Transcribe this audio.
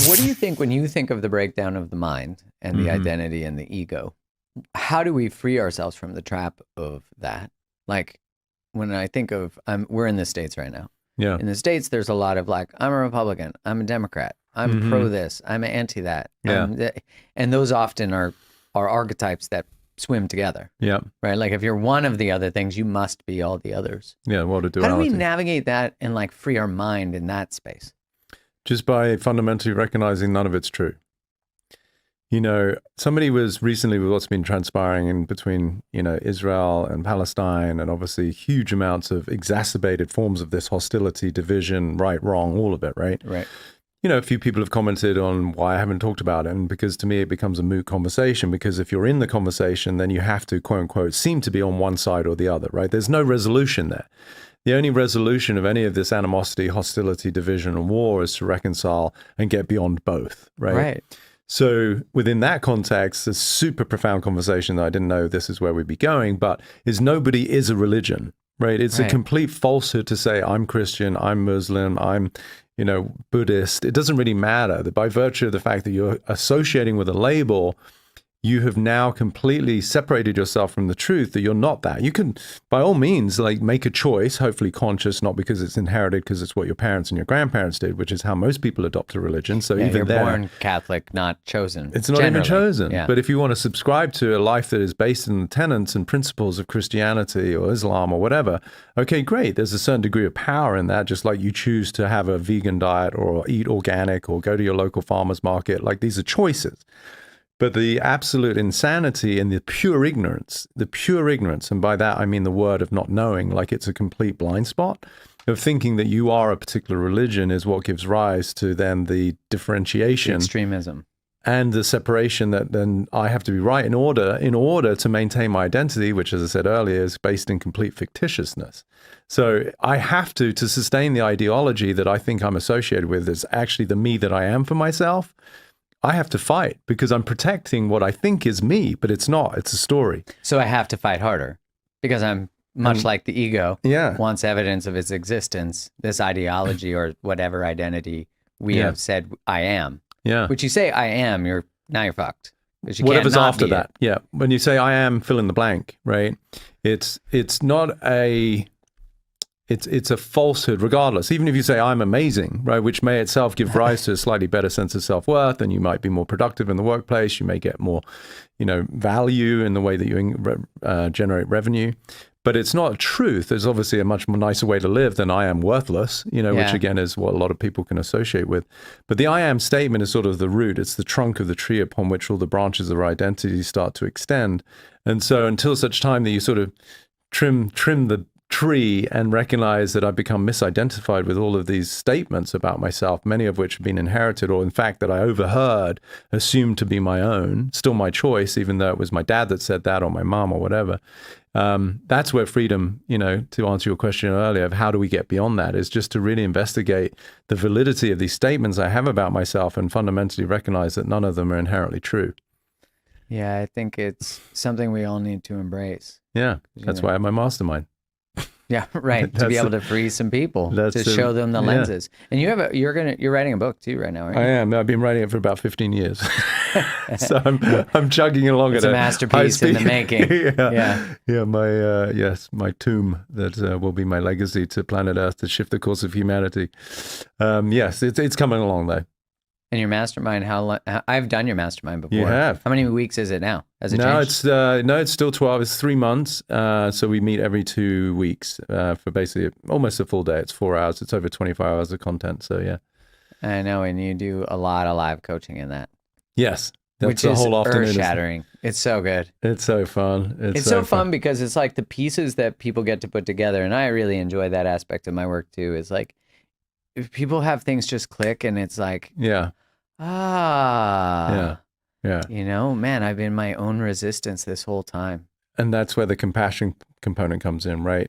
What do you think when you think of the breakdown of the mind and the identity and the ego? How do we free ourselves from the trap of that? Like when I think of, we're in the States right now. Yeah. In the States, there's a lot of like, I'm a Republican, I'm a Democrat, I'm pro this, I'm anti that. Yeah. And those often are archetypes that swim together. Yeah. Right? Like if you're one of the other things, you must be all the others. Yeah. What a How do we duality. navigate that and like free our mind in that space? Just by fundamentally recognizing none of it's true. You know, somebody was recently with what's been transpiring in between, you know, Israel and Palestine, and obviously huge amounts of exacerbated forms of this hostility, division, right, wrong, all of it, right? Right. You know, a few people have commented on why I haven't talked about it. And because to me, it becomes a moot conversation, because if you're in the conversation, then you have to, quote unquote, seem to be on one side or the other, right? There's no resolution there. The only resolution of any of this animosity, hostility, division, and war is to reconcile and get beyond both, right? Right. So within that context, a super profound conversation that I didn't know this is where we'd be going, but is nobody is a religion, right? It's a complete falsehood to say I'm Christian, I'm Muslim, I'm, you know, Buddhist. It doesn't really matter. That by virtue of the fact that you're associating with a label, you have now completely separated yourself from the truth that you're not that. You can, by all means, like make a choice, hopefully conscious, not because it's inherited, because it's what your parents and your grandparents did, which is how most people adopt a religion. So even you're there, born Catholic, not chosen. it's not even chosen. Yeah. But if you want to subscribe to a life that is based in the tenets and principles of Christianity or Islam or whatever, okay, great. There's a certain degree of power in that, just like you choose to have a vegan diet or eat organic or go to your local farmer's market. Like these are choices. But the absolute insanity and the pure ignorance, and by that I mean the word of not knowing, like it's a complete blind spot, of thinking that you are a particular religion is what gives rise to then the differentiation. Extremism. And the separation that then I have to be right in order to maintain my identity, which, as I said earlier, is based in complete fictitiousness. So I have to sustain the ideology that I think I'm associated with is actually the me that I am for myself. I have to fight because I'm protecting what I think is me, but it's not. It's a story. So I have to fight harder because I'm much like the ego wants evidence of its existence, this ideology or whatever identity we have said I am. Yeah. Which you say I am, you're fucked. You Whatever's can't not after be that. it. Yeah. When you say I am, fill in the blank, right? It's not a... It's a falsehood, regardless. Even if you say I'm amazing, right, which may itself give rise to a slightly better sense of self-worth, and you might be more productive in the workplace. You may get more, you know, value in the way that you generate revenue. But it's not a truth. There's obviously a much more nicer way to live than I am worthless, you know, which again is what a lot of people can associate with. But the I am statement is sort of the root. It's the trunk of the tree upon which all the branches of our identity start to extend. And so until such time that you sort of trim the tree and recognize that I've become misidentified with all of these statements about myself, many of which have been inherited or in fact that I overheard, assumed to be my own, still my choice, even though it was my dad that said that or my mom or whatever. That's where freedom, you know, to answer your question earlier of how do we get beyond that, is just to really investigate the validity of these statements I have about myself and fundamentally recognize that none of them are inherently true. Yeah, I think it's something we all need to embrace. Yeah, that's why I have my mastermind. Yeah, right. To be able to free some people, to show them the lenses. And you have you're writing a book too right now, right? I am. I've been writing it for about 15 years. So I'm chugging along it's at a masterpiece in the making. Yeah. My tomb that will be my legacy to planet Earth to shift the course of humanity. Yes, it's coming along though. And your mastermind, how long? I've done your mastermind before. You have. How many weeks is it now? Has it changed? It's still 12. It's 3 months. So we meet every 2 weeks for basically almost a full day. It's 4 hours. It's over 24 hours of content. So yeah. I know, and you do a lot of live coaching in that. Yes. Which is earth-shattering. It's so good. It's so fun. It's so fun because it's like the pieces that people get to put together, and I really enjoy that aspect of my work too. Is like if people have things just click, and it's like yeah. You know, man, I've been my own resistance this whole time. And that's where the compassion component comes in, right?